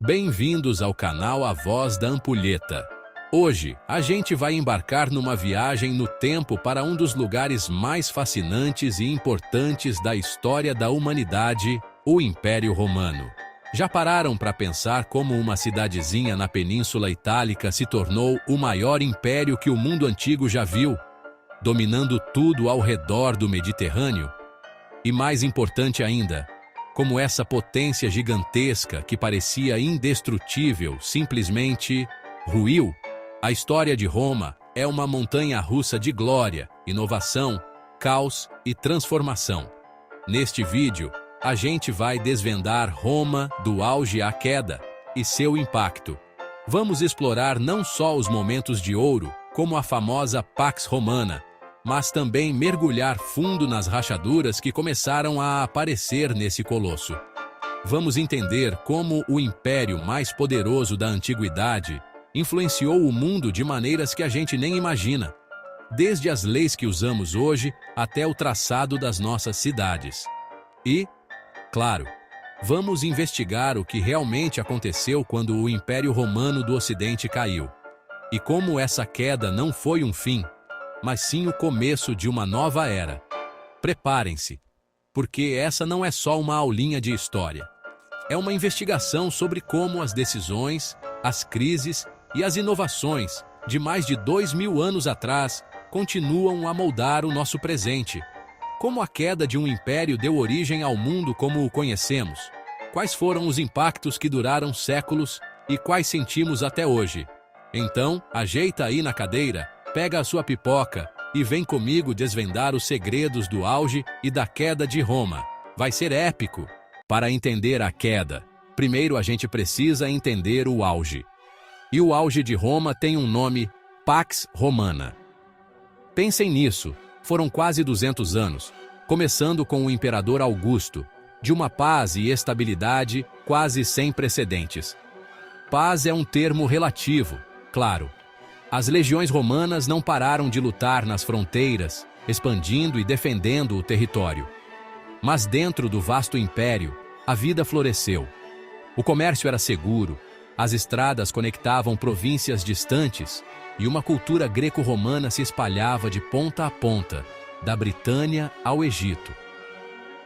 Bem-vindos ao canal A Voz da Ampulheta. Hoje, a gente vai embarcar numa viagem no tempo para um dos lugares mais fascinantes e importantes da história da humanidade, o Império Romano. Já pararam para pensar como uma cidadezinha na Península Itálica se tornou o maior império que o mundo antigo já viu, dominando tudo ao redor do Mediterrâneo? E mais importante ainda, como essa potência gigantesca que parecia indestrutível simplesmente ruiu? A história de Roma é uma montanha-russa de glória, inovação, caos e transformação. Neste vídeo, a gente vai desvendar Roma do auge à queda e seu impacto. Vamos explorar não só os momentos de ouro, como a famosa Pax Romana, mas também mergulhar fundo nas rachaduras que começaram a aparecer nesse colosso. Vamos entender como o império mais poderoso da antiguidade influenciou o mundo de maneiras que a gente nem imagina, desde as leis que usamos hoje até o traçado das nossas cidades. E, claro, vamos investigar o que realmente aconteceu quando o Império Romano do Ocidente caiu, e como essa queda não foi um fim, mas sim o começo de uma nova era. Preparem-se, porque essa não é só uma aulinha de história. É uma investigação sobre como as decisões, as crises e as inovações de mais de 2000 anos atrás continuam a moldar o nosso presente. Como a queda de um império deu origem ao mundo como o conhecemos? Quais foram os impactos que duraram séculos e quais sentimos até hoje? Então, ajeita aí na cadeira, pega a sua pipoca e vem comigo desvendar os segredos do auge e da queda de Roma. Vai ser épico! Para entender a queda, primeiro a gente precisa entender o auge. E o auge de Roma tem um nome: Pax Romana. Pensem nisso, foram quase 200 anos, começando com o imperador Augusto, de uma paz e estabilidade quase sem precedentes. Paz é um termo relativo, claro. As legiões romanas não pararam de lutar nas fronteiras, expandindo e defendendo o território. Mas dentro do vasto império, a vida floresceu. O comércio era seguro, as estradas conectavam províncias distantes e uma cultura greco-romana se espalhava de ponta a ponta, da Britânia ao Egito.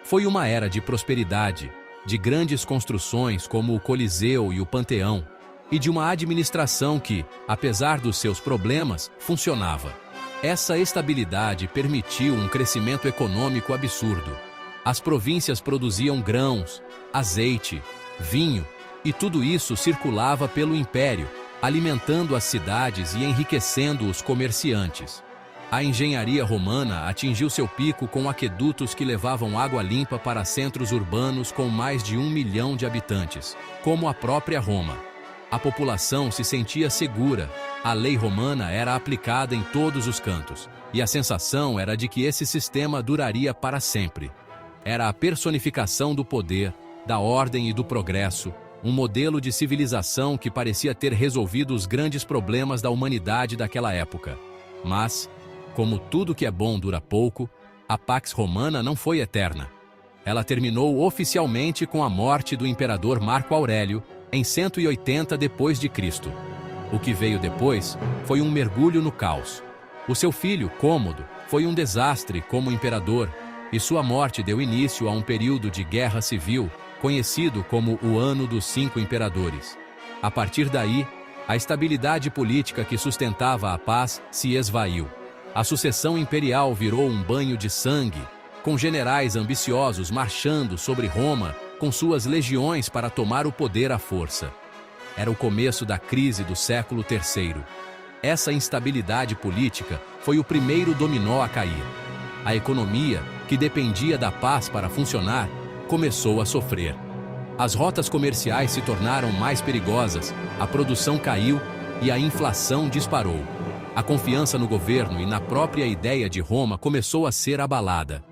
Foi uma era de prosperidade, de grandes construções como o Coliseu e o Panteão, e de uma administração que, apesar dos seus problemas, funcionava. Essa estabilidade permitiu um crescimento econômico absurdo. As províncias produziam grãos, azeite, vinho, e tudo isso circulava pelo império, alimentando as cidades e enriquecendo os comerciantes. A engenharia romana atingiu seu pico com aquedutos que levavam água limpa para centros urbanos com mais de 1 milhão de habitantes, como a própria Roma. A população se sentia segura, a lei romana era aplicada em todos os cantos, e a sensação era de que esse sistema duraria para sempre. Era a personificação do poder, da ordem e do progresso, um modelo de civilização que parecia ter resolvido os grandes problemas da humanidade daquela época. Mas, como tudo que é bom dura pouco, a Pax Romana não foi eterna. Ela terminou oficialmente com a morte do imperador Marco Aurélio, em 180 d.C. O que veio depois foi um mergulho no caos. O seu filho, Cômodo, foi um desastre como imperador, e sua morte deu início a um período de guerra civil, conhecido como o Ano dos 5 Imperadores. A partir daí, a estabilidade política que sustentava a paz se esvaiu. A sucessão imperial virou um banho de sangue, com generais ambiciosos marchando sobre Roma com suas legiões para tomar o poder à força. Era o começo da crise do século III. Essa instabilidade política foi o primeiro dominó a cair. A economia, que dependia da paz para funcionar, começou a sofrer. As rotas comerciais se tornaram mais perigosas, a produção caiu e a inflação disparou. A confiança no governo e na própria ideia de Roma começou a ser abalada.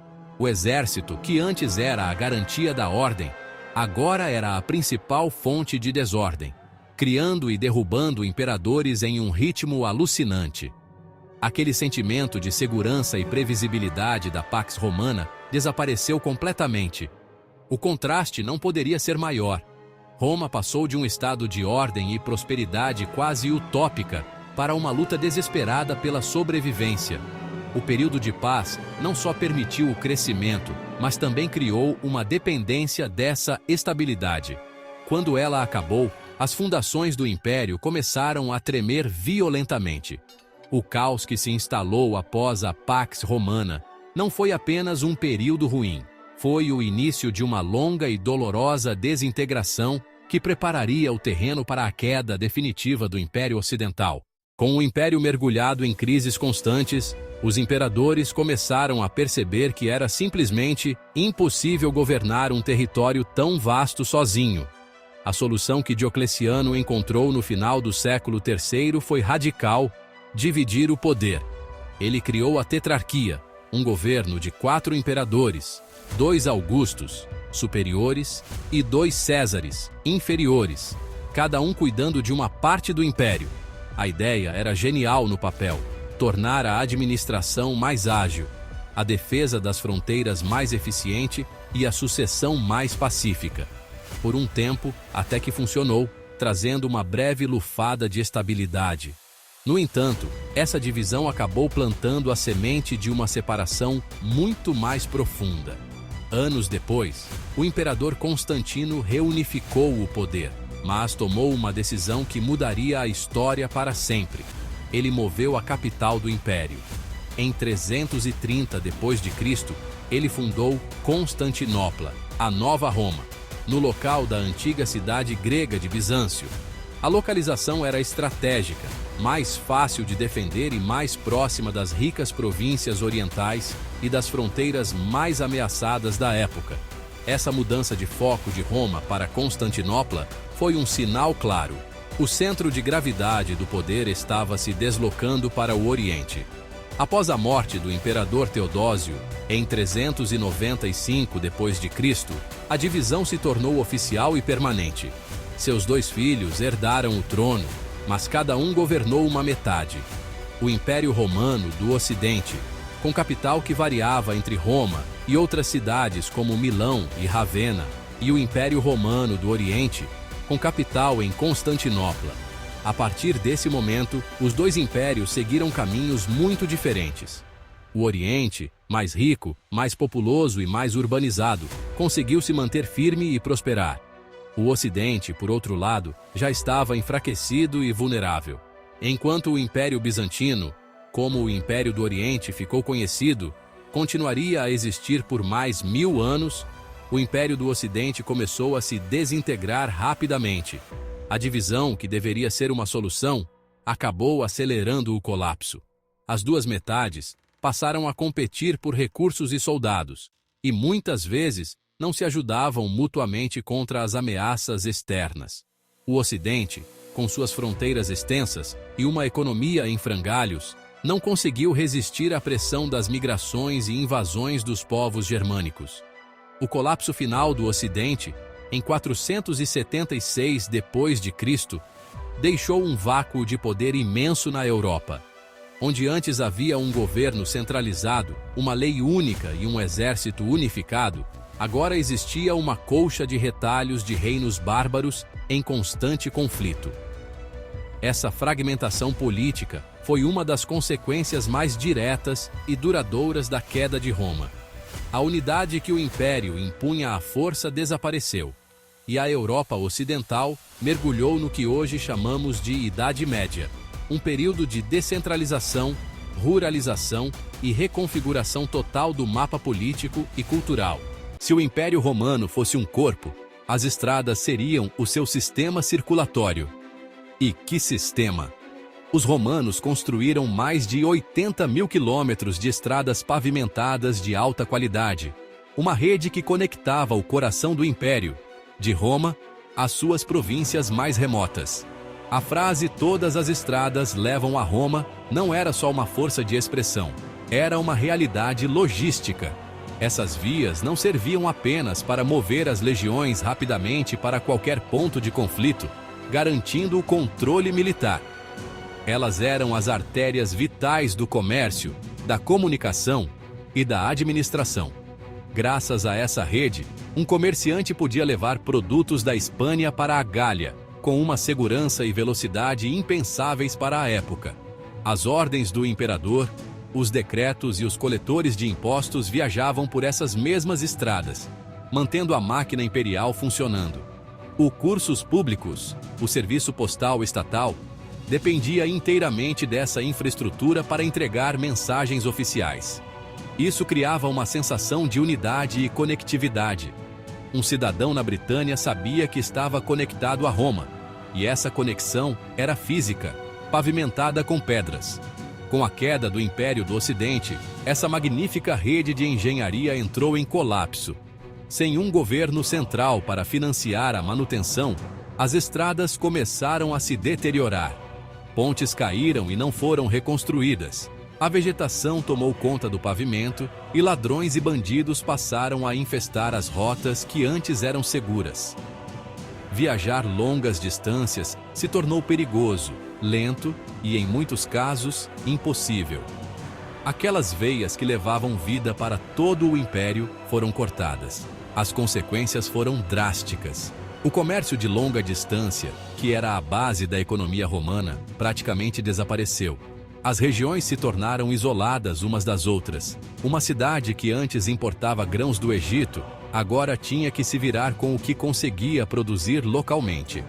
O exército, que antes era a garantia da ordem, agora era a principal fonte de desordem, criando e derrubando imperadores em um ritmo alucinante. Aquele sentimento de segurança e previsibilidade da Pax Romana desapareceu completamente. O contraste não poderia ser maior. Roma passou de um estado de ordem e prosperidade quase utópica para uma luta desesperada pela sobrevivência. O período de paz não só permitiu o crescimento, mas também criou uma dependência dessa estabilidade. Quando ela acabou, as fundações do império começaram a tremer violentamente. O caos que se instalou após a Pax Romana não foi apenas um período ruim. Foi o início de uma longa e dolorosa desintegração que prepararia o terreno para a queda definitiva do Império Ocidental. Com o Império mergulhado em crises constantes, os imperadores começaram a perceber que era simplesmente impossível governar um território tão vasto sozinho. A solução que Diocleciano encontrou no final do século III foi radical: dividir o poder. Ele criou a Tetrarquia, um governo de 4 imperadores, 2 Augustos, superiores, e 2 Césares, inferiores, cada um cuidando de uma parte do império. A ideia era genial no papel: tornar a administração mais ágil, a defesa das fronteiras mais eficiente e a sucessão mais pacífica. Por um tempo, até que funcionou, trazendo uma breve lufada de estabilidade. No entanto, essa divisão acabou plantando a semente de uma separação muito mais profunda. Anos depois, o imperador Constantino reunificou o poder, mas tomou uma decisão que mudaria a história para sempre. Ele moveu a capital do império. Em 330 d.C., ele fundou Constantinopla, a Nova Roma, no local da antiga cidade grega de Bizâncio. A localização era estratégica, mais fácil de defender e mais próxima das ricas províncias orientais e das fronteiras mais ameaçadas da época. Essa mudança de foco de Roma para Constantinopla foi um sinal claro. O centro de gravidade do poder estava se deslocando para o Oriente. Após a morte do imperador Teodósio, em 395 d.C., a divisão se tornou oficial e permanente. Seus 2 filhos herdaram o trono, mas cada um governou uma metade. O Império Romano do Ocidente, com capital que variava entre Roma e outras cidades como Milão e Ravenna, e o Império Romano do Oriente, com capital em Constantinopla. A partir desse momento, os 2 impérios seguiram caminhos muito diferentes. O Oriente, mais rico, mais populoso e mais urbanizado, conseguiu se manter firme e prosperar. O Ocidente, por outro lado, já estava enfraquecido e vulnerável. Enquanto o Império Bizantino, como o Império do Oriente ficou conhecido, continuaria a existir por mais 1000 anos, o Império do Ocidente começou a se desintegrar rapidamente. A divisão, que deveria ser uma solução, acabou acelerando o colapso. As 2 metades passaram a competir por recursos e soldados, e muitas vezes não se ajudavam mutuamente contra as ameaças externas. O Ocidente, com suas fronteiras extensas e uma economia em frangalhos, não conseguiu resistir à pressão das migrações e invasões dos povos germânicos. O colapso final do Ocidente, em 476 d.C., deixou um vácuo de poder imenso na Europa. Onde antes havia um governo centralizado, uma lei única e um exército unificado, agora existia uma colcha de retalhos de reinos bárbaros em constante conflito. Essa fragmentação política foi uma das consequências mais diretas e duradouras da queda de Roma. A unidade que o império impunha à força desapareceu, e a Europa Ocidental mergulhou no que hoje chamamos de Idade Média, um período de descentralização, ruralização e reconfiguração total do mapa político e cultural. Se o Império Romano fosse um corpo, as estradas seriam o seu sistema circulatório. E que sistema! Os romanos construíram mais de 80.000 quilômetros de estradas pavimentadas de alta qualidade, uma rede que conectava o coração do império, de Roma, às suas províncias mais remotas. A frase "todas as estradas levam a Roma" não era só uma força de expressão, era uma realidade logística. Essas vias não serviam apenas para mover as legiões rapidamente para qualquer ponto de conflito, garantindo o controle militar. Elas eram as artérias vitais do comércio, da comunicação e da administração. Graças a essa rede, um comerciante podia levar produtos da Espanha para a Gália, com uma segurança e velocidade impensáveis para a época. As ordens do imperador, os decretos e os coletores de impostos viajavam por essas mesmas estradas, mantendo a máquina imperial funcionando. Os cursos públicos, o serviço postal estatal, dependia inteiramente dessa infraestrutura para entregar mensagens oficiais. Isso criava uma sensação de unidade e conectividade. Um cidadão na Britânia sabia que estava conectado a Roma, e essa conexão era física, pavimentada com pedras. Com a queda do Império do Ocidente, essa magnífica rede de engenharia entrou em colapso. Sem um governo central para financiar a manutenção, as estradas começaram a se deteriorar. Pontes caíram e não foram reconstruídas. A vegetação tomou conta do pavimento e ladrões e bandidos passaram a infestar as rotas que antes eram seguras. Viajar longas distâncias se tornou perigoso, lento e, em muitos casos, impossível. Aquelas veias que levavam vida para todo o império foram cortadas. As consequências foram drásticas. O comércio de longa distância, que era a base da economia romana, praticamente desapareceu. As regiões se tornaram isoladas umas das outras. Uma cidade que antes importava grãos do Egito, agora tinha que se virar com o que conseguia produzir localmente.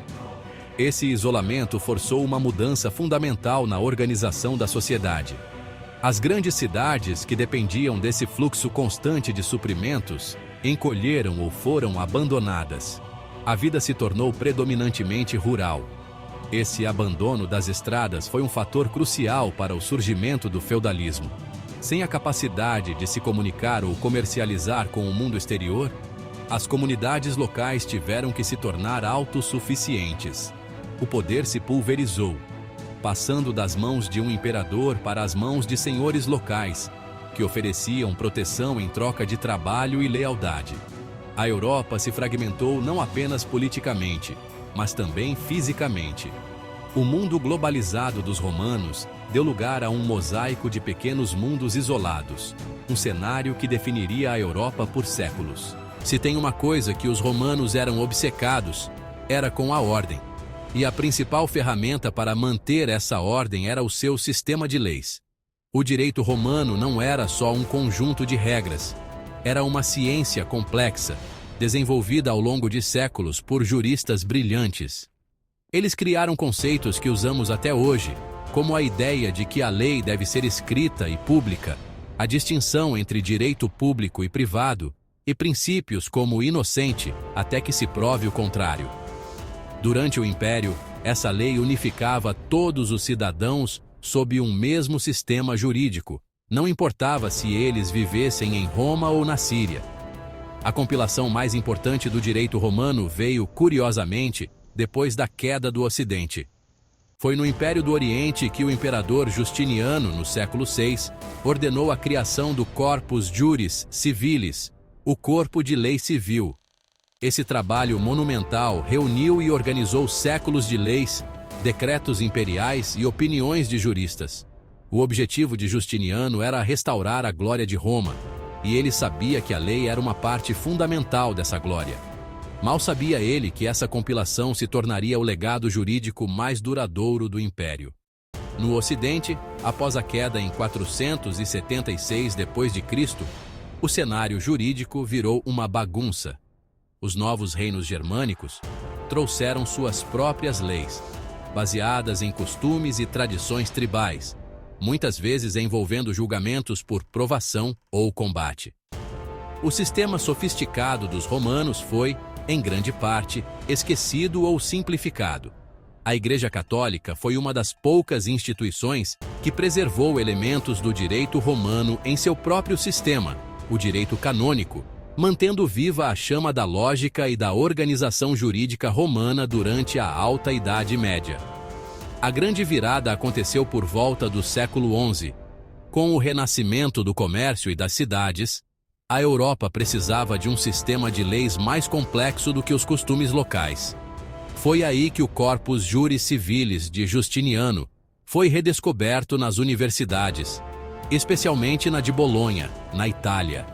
Esse isolamento forçou uma mudança fundamental na organização da sociedade. As grandes cidades, que dependiam desse fluxo constante de suprimentos, encolheram ou foram abandonadas. A vida se tornou predominantemente rural. Esse abandono das estradas foi um fator crucial para o surgimento do feudalismo. Sem a capacidade de se comunicar ou comercializar com o mundo exterior, as comunidades locais tiveram que se tornar autossuficientes. O poder se pulverizou, passando das mãos de um imperador para as mãos de senhores locais, que ofereciam proteção em troca de trabalho e lealdade. A Europa se fragmentou não apenas politicamente, mas também fisicamente. O mundo globalizado dos romanos deu lugar a um mosaico de pequenos mundos isolados, um cenário que definiria a Europa por séculos. Se tem uma coisa que os romanos eram obcecados, era com a ordem. E a principal ferramenta para manter essa ordem era o seu sistema de leis. O direito romano não era só um conjunto de regras, era uma ciência complexa, desenvolvida ao longo de séculos por juristas brilhantes. Eles criaram conceitos que usamos até hoje, como a ideia de que a lei deve ser escrita e pública, a distinção entre direito público e privado, e princípios como inocente até que se prove o contrário. Durante o Império, essa lei unificava todos os cidadãos sob um mesmo sistema jurídico, não importava se eles vivessem em Roma ou na Síria. A compilação mais importante do direito romano veio, curiosamente, depois da queda do Ocidente. Foi no Império do Oriente que o imperador Justiniano, no século VI, ordenou a criação do Corpus Juris Civilis, o corpo de lei civil. Esse trabalho monumental reuniu e organizou séculos de leis, decretos imperiais e opiniões de juristas. O objetivo de Justiniano era restaurar a glória de Roma, e ele sabia que a lei era uma parte fundamental dessa glória. Mal sabia ele que essa compilação se tornaria o legado jurídico mais duradouro do Império. No Ocidente, após a queda em 476 d.C., o cenário jurídico virou uma bagunça. Os novos reinos germânicos trouxeram suas próprias leis, baseadas em costumes e tradições tribais, muitas vezes envolvendo julgamentos por provação ou combate. O sistema sofisticado dos romanos foi, em grande parte, esquecido ou simplificado. A Igreja Católica foi uma das poucas instituições que preservou elementos do direito romano em seu próprio sistema, o direito canônico, mantendo viva a chama da lógica e da organização jurídica romana durante a Alta Idade Média. A grande virada aconteceu por volta do século XI. Com o renascimento do comércio e das cidades, a Europa precisava de um sistema de leis mais complexo do que os costumes locais. Foi aí que o Corpus Juris Civilis de Justiniano foi redescoberto nas universidades, especialmente na de Bolonha, na Itália.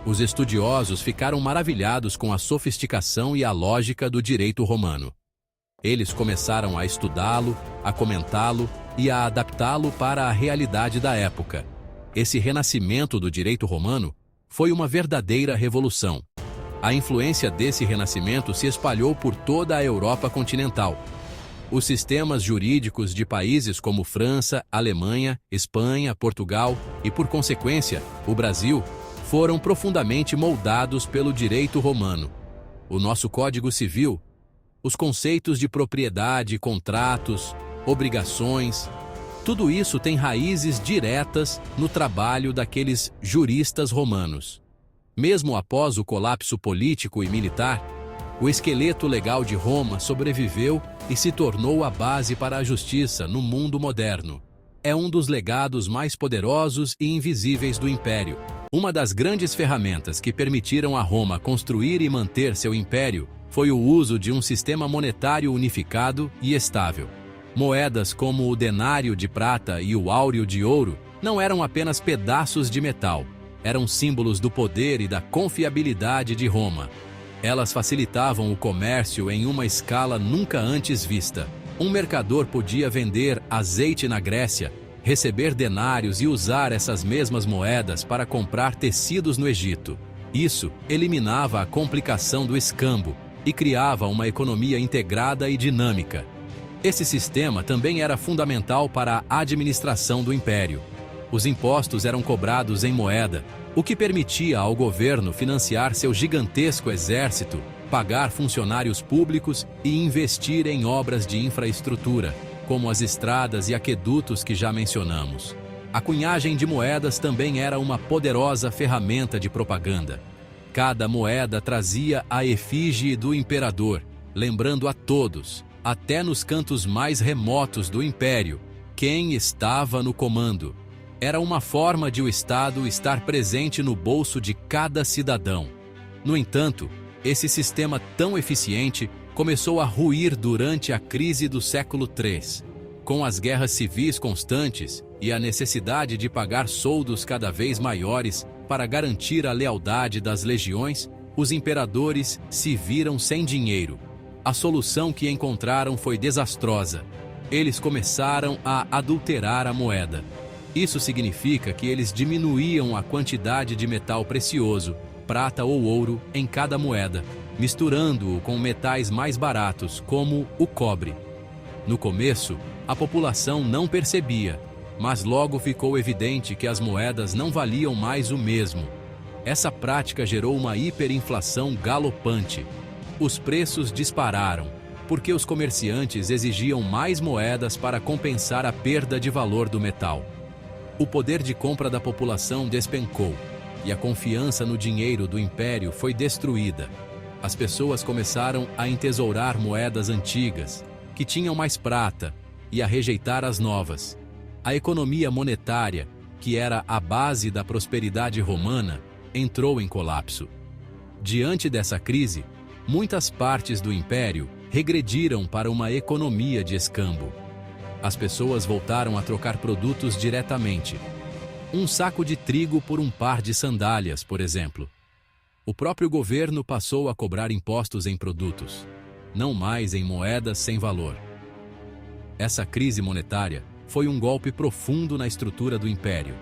Os estudiosos ficaram maravilhados com a sofisticação e a lógica do direito romano. Eles começaram a estudá-lo, a comentá-lo e a adaptá-lo para a realidade da época. Esse renascimento do direito romano foi uma verdadeira revolução. A influência desse renascimento se espalhou por toda a Europa continental. Os sistemas jurídicos de países como França, Alemanha, Espanha, Portugal e, por consequência, o Brasil, foram profundamente moldados pelo direito romano. O nosso Código Civil, os conceitos de propriedade, contratos, obrigações, tudo isso tem raízes diretas no trabalho daqueles juristas romanos. Mesmo após o colapso político e militar, o esqueleto legal de Roma sobreviveu e se tornou a base para a justiça no mundo moderno. É um dos legados mais poderosos e invisíveis do Império. Uma das grandes ferramentas que permitiram a Roma construir e manter seu império foi o uso de um sistema monetário unificado e estável. Moedas como o denário de prata e o áureo de ouro não eram apenas pedaços de metal, eram símbolos do poder e da confiabilidade de Roma. Elas facilitavam o comércio em uma escala nunca antes vista. Um mercador podia vender azeite na Grécia, receber denários e usar essas mesmas moedas para comprar tecidos no Egito. Isso eliminava a complicação do escambo e criava uma economia integrada e dinâmica. Esse sistema também era fundamental para a administração do império. Os impostos eram cobrados em moeda, o que permitia ao governo financiar seu gigantesco exército, pagar funcionários públicos e investir em obras de infraestrutura, como as estradas e aquedutos que já mencionamos. A cunhagem de moedas também era uma poderosa ferramenta de propaganda. Cada moeda trazia a efígie do imperador, lembrando a todos, até nos cantos mais remotos do império, quem estava no comando. Era uma forma de o Estado estar presente no bolso de cada cidadão. No entanto, esse sistema tão eficiente começou a ruir durante a crise do século III. Com as guerras civis constantes e a necessidade de pagar soldos cada vez maiores para garantir a lealdade das legiões, os imperadores se viram sem dinheiro. A solução que encontraram foi desastrosa. Eles começaram a adulterar a moeda. Isso significa que eles diminuíam a quantidade de metal precioso, prata ou ouro, em cada moeda, misturando-o com metais mais baratos, como o cobre. No começo, a população não percebia, mas logo ficou evidente que as moedas não valiam mais o mesmo. Essa prática gerou uma hiperinflação galopante. Os preços dispararam, porque os comerciantes exigiam mais moedas para compensar a perda de valor do metal. O poder de compra da população despencou, e a confiança no dinheiro do império foi destruída. As pessoas começaram a entesourar moedas antigas, que tinham mais prata, e a rejeitar as novas. A economia monetária, que era a base da prosperidade romana, entrou em colapso. Diante dessa crise, muitas partes do império regrediram para uma economia de escambo. As pessoas voltaram a trocar produtos diretamente. Um saco de trigo por um par de sandálias, por exemplo. O próprio governo passou a cobrar impostos em produtos, não mais em moedas sem valor. Essa crise monetária foi um golpe profundo na estrutura do império.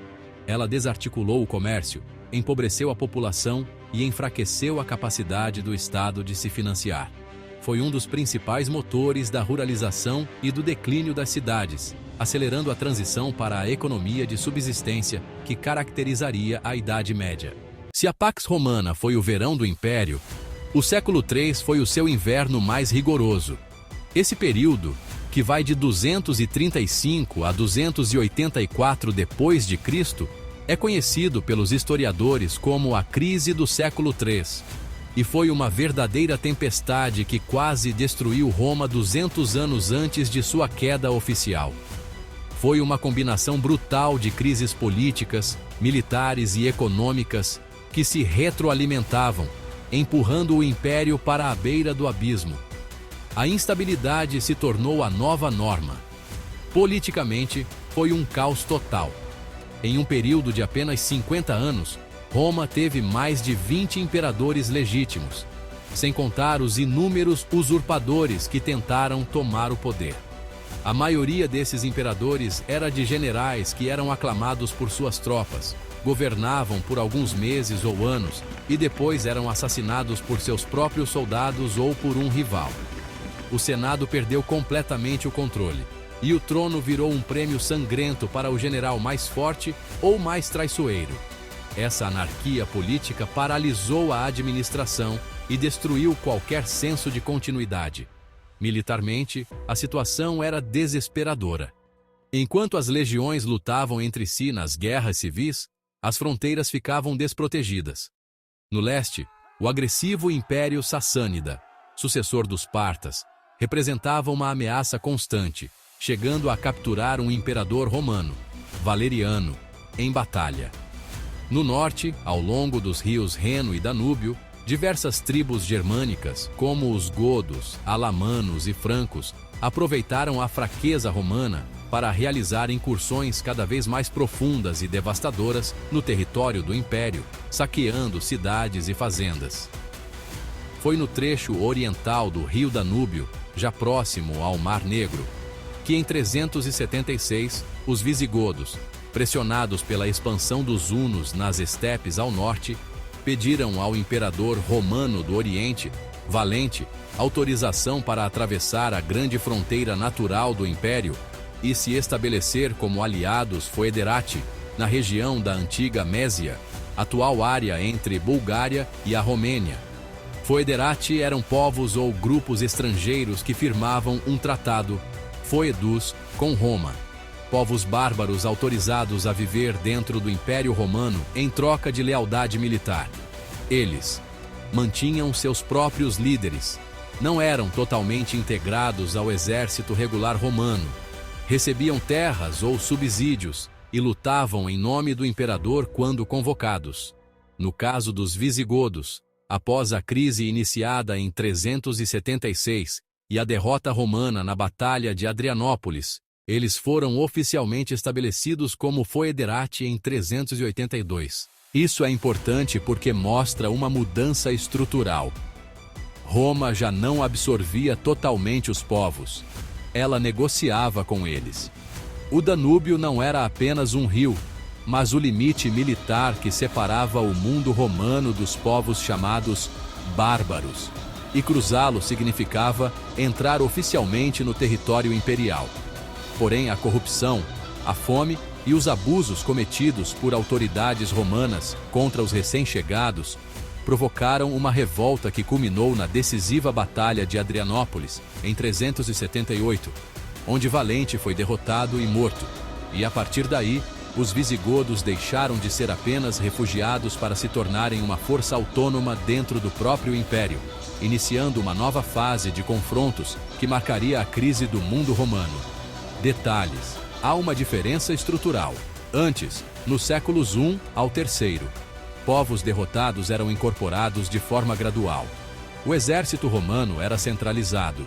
Ela desarticulou o comércio, empobreceu a população e enfraqueceu a capacidade do Estado de se financiar. Foi um dos principais motores da ruralização e do declínio das cidades, acelerando a transição para a economia de subsistência que caracterizaria a Idade Média. Se a Pax Romana foi o verão do Império, o século III foi o seu inverno mais rigoroso. Esse período, que vai de 235 a 284 d.C., é conhecido pelos historiadores como a crise do século III, e foi uma verdadeira tempestade que quase destruiu Roma 200 anos antes de sua queda oficial. Foi uma combinação brutal de crises políticas, militares e econômicas que se retroalimentavam, empurrando o império para a beira do abismo. A instabilidade se tornou a nova norma. Politicamente, foi um caos total. Em um período de apenas 50 anos, Roma teve mais de 20 imperadores legítimos, sem contar os inúmeros usurpadores que tentaram tomar o poder. A maioria desses imperadores era de generais que eram aclamados por suas tropas, governavam por alguns meses ou anos e depois eram assassinados por seus próprios soldados ou por um rival. O Senado perdeu completamente o controle, e o trono virou um prêmio sangrento para o general mais forte ou mais traiçoeiro. Essa anarquia política paralisou a administração e destruiu qualquer senso de continuidade. Militarmente, a situação era desesperadora. Enquanto as legiões lutavam entre si nas guerras civis, as fronteiras ficavam desprotegidas. No leste, o agressivo Império Sassânida, sucessor dos Partas, representava uma ameaça constante, chegando a capturar um imperador romano, Valeriano, em batalha. No norte, ao longo dos rios Reno e Danúbio, diversas tribos germânicas, como os godos, alamanos e francos, aproveitaram a fraqueza romana para realizar incursões cada vez mais profundas e devastadoras no território do Império, saqueando cidades e fazendas. Foi no trecho oriental do rio Danúbio, já próximo ao Mar Negro, que em 376, os visigodos, pressionados pela expansão dos hunos nas estepes ao norte, pediram ao imperador romano do Oriente, Valente, autorização para atravessar a grande fronteira natural do Império e se estabelecer como aliados foederati na região da antiga Mésia, atual área entre Bulgária e a Romênia. Foederati eram povos ou grupos estrangeiros que firmavam um tratado, foedus, com Roma. Povos bárbaros autorizados a viver dentro do Império Romano em troca de lealdade militar. Eles mantinham seus próprios líderes, não eram totalmente integrados ao exército regular romano, recebiam terras ou subsídios e lutavam em nome do imperador quando convocados. No caso dos visigodos, após a crise iniciada em 376 e a derrota romana na Batalha de Adrianópolis, eles foram oficialmente estabelecidos como foederati em 382. Isso é importante porque mostra uma mudança estrutural. Roma já não absorvia totalmente os povos. Ela negociava com eles. O Danúbio não era apenas um rio, mas o limite militar que separava o mundo romano dos povos chamados bárbaros. E cruzá-lo significava entrar oficialmente no território imperial. Porém, a corrupção, a fome e os abusos cometidos por autoridades romanas contra os recém-chegados provocaram uma revolta que culminou na decisiva Batalha de Adrianópolis, em 378, onde Valente foi derrotado e morto, e a partir daí, os visigodos deixaram de ser apenas refugiados para se tornarem uma força autônoma dentro do próprio império, iniciando uma nova fase de confrontos que marcaria a crise do mundo romano. Detalhes: há uma diferença estrutural. Antes, nos séculos I ao III, povos derrotados eram incorporados de forma gradual. O exército romano era centralizado,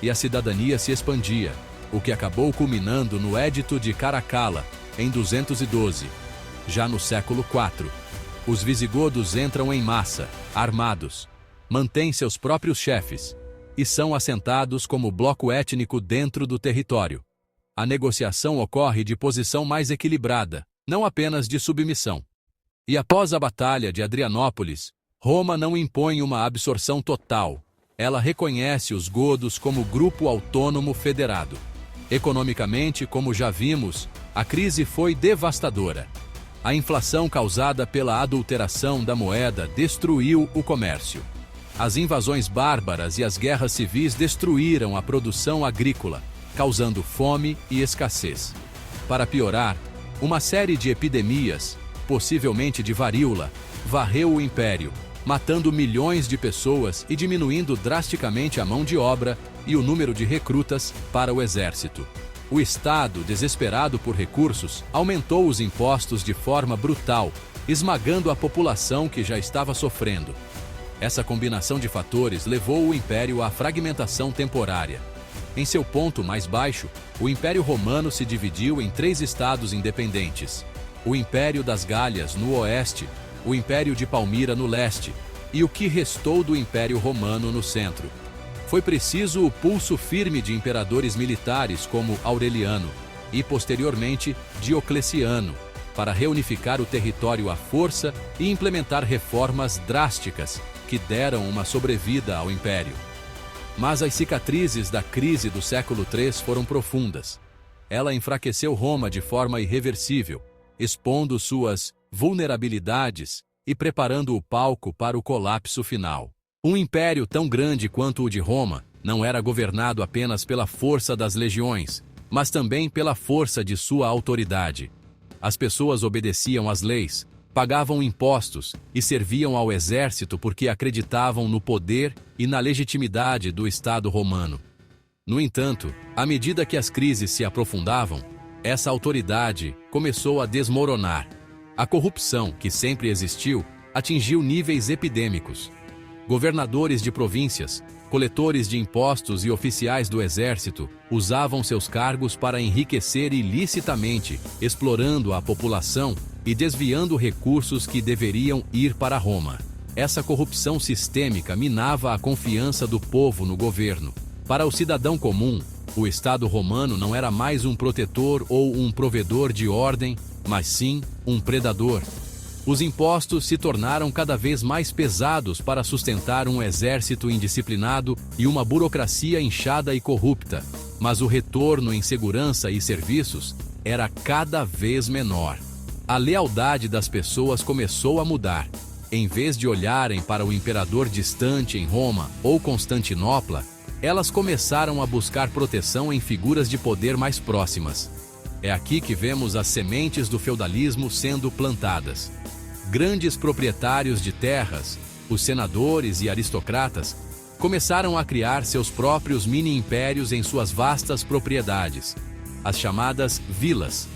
e a cidadania se expandia, o que acabou culminando no Édito de Caracalla, em 212. Já no século IV, os visigodos entram em massa, armados, mantêm seus próprios chefes, e são assentados como bloco étnico dentro do território. A negociação ocorre de posição mais equilibrada, não apenas de submissão. E após a Batalha de Adrianópolis, Roma não impõe uma absorção total. Ela reconhece os godos como grupo autônomo federado. Economicamente, como já vimos, a crise foi devastadora. A inflação causada pela adulteração da moeda destruiu o comércio. As invasões bárbaras e as guerras civis destruíram a produção agrícola, causando fome e escassez. Para piorar, uma série de epidemias, possivelmente de varíola, varreu o império, matando milhões de pessoas e diminuindo drasticamente a mão de obra e o número de recrutas para o exército. O Estado, desesperado por recursos, aumentou os impostos de forma brutal, esmagando a população que já estava sofrendo. Essa combinação de fatores levou o império à fragmentação temporária. Em seu ponto mais baixo, o Império Romano se dividiu em 3 estados independentes: o Império das Gálias no oeste, o Império de Palmira no leste e o que restou do Império Romano no centro. Foi preciso o pulso firme de imperadores militares como Aureliano e, posteriormente, Diocleciano, para reunificar o território à força e implementar reformas drásticas que deram uma sobrevida ao Império. Mas as cicatrizes da crise do século III foram profundas. Ela enfraqueceu Roma de forma irreversível, expondo suas vulnerabilidades e preparando o palco para o colapso final. Um império tão grande quanto o de Roma não era governado apenas pela força das legiões, mas também pela força de sua autoridade. As pessoas obedeciam às leis, pagavam impostos e serviam ao exército porque acreditavam no poder e na legitimidade do Estado romano. No entanto, à medida que as crises se aprofundavam, essa autoridade começou a desmoronar. A corrupção, que sempre existiu, atingiu níveis epidêmicos. Governadores de províncias, coletores de impostos e oficiais do exército usavam seus cargos para enriquecer ilicitamente, explorando a população e desviando recursos que deveriam ir para Roma. Essa corrupção sistêmica minava a confiança do povo no governo. Para o cidadão comum, o Estado romano não era mais um protetor ou um provedor de ordem, mas sim um predador. Os impostos se tornaram cada vez mais pesados para sustentar um exército indisciplinado e uma burocracia inchada e corrupta, mas o retorno em segurança e serviços era cada vez menor. A lealdade das pessoas começou a mudar. Em vez de olharem para o imperador distante em Roma ou Constantinopla, elas começaram a buscar proteção em figuras de poder mais próximas. É aqui que vemos as sementes do feudalismo sendo plantadas. Grandes proprietários de terras, os senadores e aristocratas, começaram a criar seus próprios mini-impérios em suas vastas propriedades, as chamadas vilas.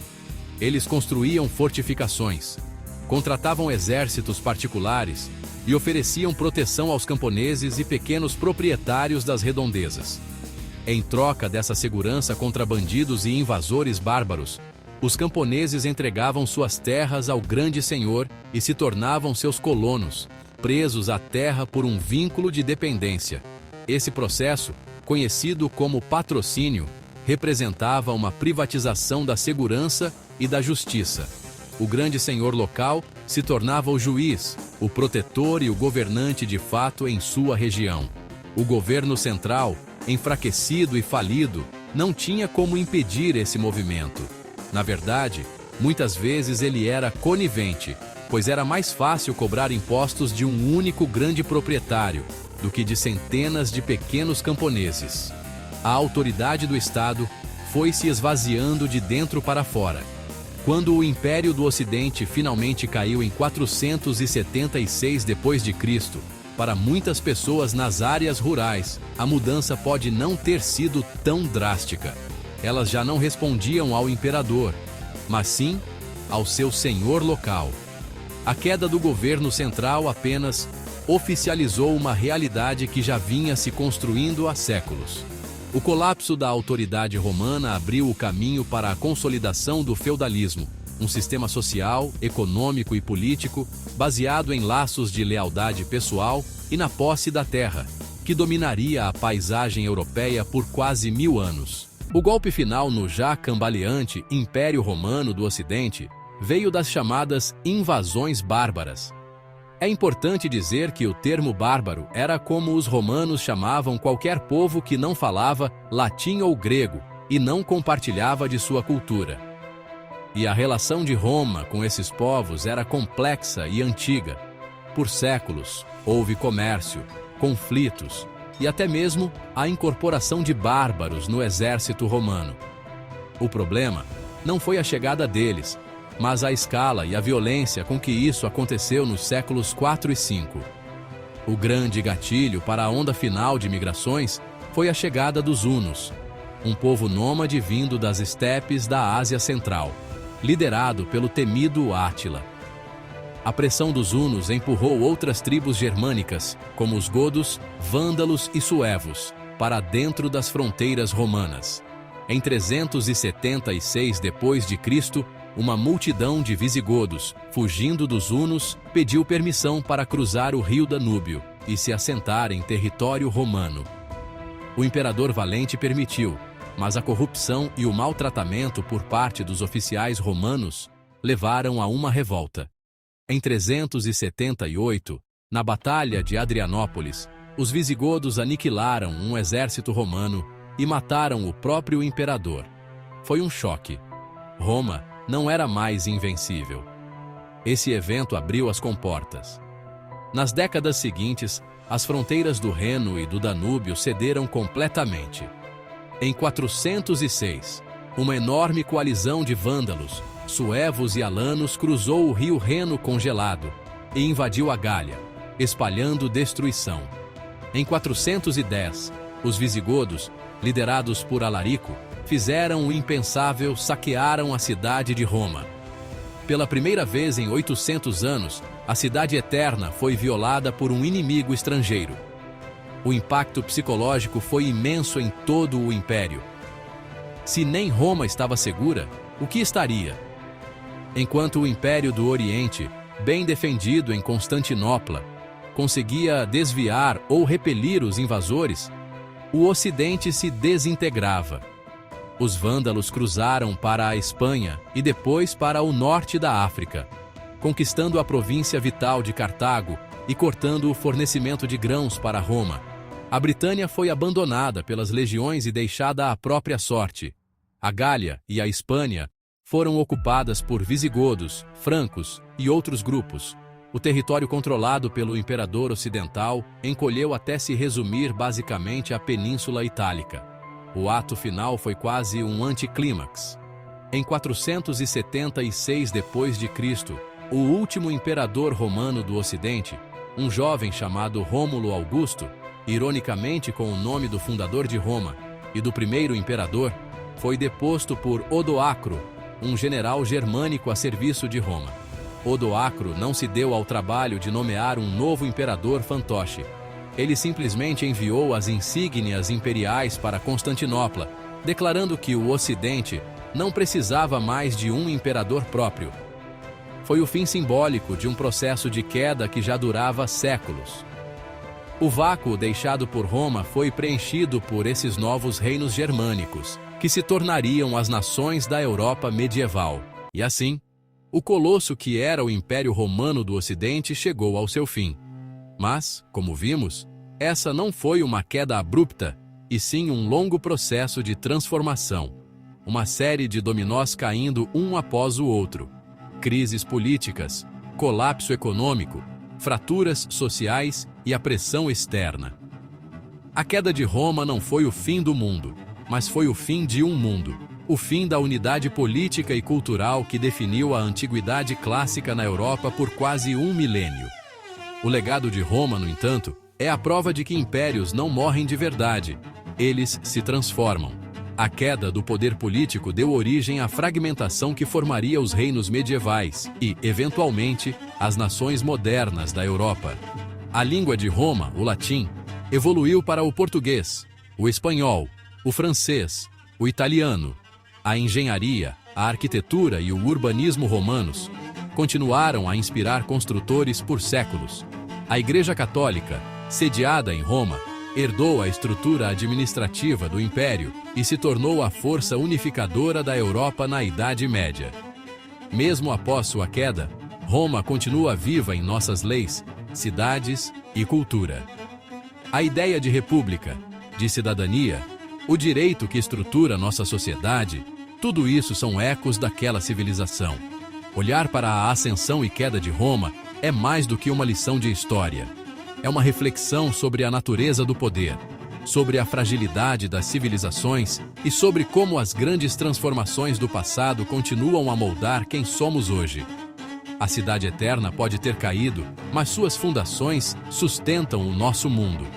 Eles construíam fortificações, contratavam exércitos particulares e ofereciam proteção aos camponeses e pequenos proprietários das redondezas. Em troca dessa segurança contra bandidos e invasores bárbaros, os camponeses entregavam suas terras ao grande senhor e se tornavam seus colonos, presos à terra por um vínculo de dependência. Esse processo, conhecido como patrocínio, representava uma privatização da segurança e da justiça. O grande senhor local se tornava o juiz, o protetor e o governante de fato em sua região. O governo central, enfraquecido e falido, não tinha como impedir esse movimento. Na verdade, muitas vezes ele era conivente, pois era mais fácil cobrar impostos de um único grande proprietário do que de centenas de pequenos camponeses. A autoridade do Estado foi se esvaziando de dentro para fora. Quando o Império do Ocidente finalmente caiu em 476 d.C., para muitas pessoas nas áreas rurais, a mudança pode não ter sido tão drástica. Elas já não respondiam ao imperador, mas sim ao seu senhor local. A queda do governo central apenas oficializou uma realidade que já vinha se construindo há séculos. O colapso da autoridade romana abriu o caminho para a consolidação do feudalismo, um sistema social, econômico e político baseado em laços de lealdade pessoal e na posse da terra, que dominaria a paisagem europeia por quase 1000 anos. O golpe final no já cambaleante Império Romano do Ocidente veio das chamadas invasões bárbaras. É importante dizer que o termo bárbaro era como os romanos chamavam qualquer povo que não falava latim ou grego e não compartilhava de sua cultura. E a relação de Roma com esses povos era complexa e antiga. Por séculos, houve comércio, conflitos e até mesmo a incorporação de bárbaros no exército romano. O problema não foi a chegada deles, mas a escala e a violência com que isso aconteceu nos séculos 4 e 5. O grande gatilho para a onda final de migrações foi a chegada dos hunos, um povo nômade vindo das estepes da Ásia Central, liderado pelo temido Átila. A pressão dos hunos empurrou outras tribos germânicas, como os godos, vândalos e suevos, para dentro das fronteiras romanas. Em 376 d.C., uma multidão de visigodos, fugindo dos hunos, pediu permissão para cruzar o rio Danúbio e se assentar em território romano. O imperador Valente permitiu, mas a corrupção e o maltratamento por parte dos oficiais romanos levaram a uma revolta. Em 378, na Batalha de Adrianópolis, os visigodos aniquilaram um exército romano e mataram o próprio imperador. Foi um choque. Roma não era mais invencível. Esse evento abriu as comportas. Nas décadas seguintes, as fronteiras do Reno e do Danúbio cederam completamente. Em 406, uma enorme coalizão de vândalos, suevos e alanos cruzou o rio Reno congelado e invadiu a Gália, espalhando destruição. Em 410, os visigodos, liderados por Alarico, fizeram o impensável, saquearam a cidade de Roma. Pela primeira vez em 800 anos, a cidade eterna foi violada por um inimigo estrangeiro. O impacto psicológico foi imenso em todo o império. Se nem Roma estava segura, o que estaria? Enquanto o Império do Oriente, bem defendido em Constantinopla, conseguia desviar ou repelir os invasores, o Ocidente se desintegrava. Os vândalos cruzaram para a Espanha e depois para o norte da África, conquistando a província vital de Cartago e cortando o fornecimento de grãos para Roma. A Britânia foi abandonada pelas legiões e deixada à própria sorte. A Gália e a Espanha foram ocupadas por visigodos, francos e outros grupos. O território controlado pelo imperador ocidental encolheu até se resumir basicamente à Península Itálica. O ato final foi quase um anticlímax. Em 476 d.C., o último imperador romano do Ocidente, um jovem chamado Rômulo Augusto, ironicamente com o nome do fundador de Roma e do primeiro imperador, foi deposto por Odoacro, um general germânico a serviço de Roma. Odoacro não se deu ao trabalho de nomear um novo imperador fantoche. Ele simplesmente enviou as insígnias imperiais para Constantinopla, declarando que o Ocidente não precisava mais de um imperador próprio. Foi o fim simbólico de um processo de queda que já durava séculos. O vácuo deixado por Roma foi preenchido por esses novos reinos germânicos, que se tornariam as nações da Europa medieval. E assim, o colosso que era o Império Romano do Ocidente chegou ao seu fim. Mas, como vimos, essa não foi uma queda abrupta, e sim um longo processo de transformação. Uma série de dominós caindo um após o outro. Crises políticas, colapso econômico, fraturas sociais e a pressão externa. A queda de Roma não foi o fim do mundo, mas foi o fim de um mundo. O fim da unidade política e cultural que definiu a antiguidade clássica na Europa por quase um milênio. O legado de Roma, no entanto, é a prova de que impérios não morrem de verdade, eles se transformam. A queda do poder político deu origem à fragmentação que formaria os reinos medievais e, eventualmente, as nações modernas da Europa. A língua de Roma, o latim, evoluiu para o português, o espanhol, o francês, o italiano. A engenharia, a arquitetura e o urbanismo romanos continuaram a inspirar construtores por séculos. A Igreja Católica, sediada em Roma, herdou a estrutura administrativa do Império e se tornou a força unificadora da Europa na Idade Média. Mesmo após sua queda, Roma continua viva em nossas leis, cidades e cultura. A ideia de república, de cidadania, o direito que estrutura nossa sociedade, tudo isso são ecos daquela civilização. Olhar para a ascensão e queda de Roma é mais do que uma lição de história. É uma reflexão sobre a natureza do poder, sobre a fragilidade das civilizações e sobre como as grandes transformações do passado continuam a moldar quem somos hoje. A cidade eterna pode ter caído, mas suas fundações sustentam o nosso mundo.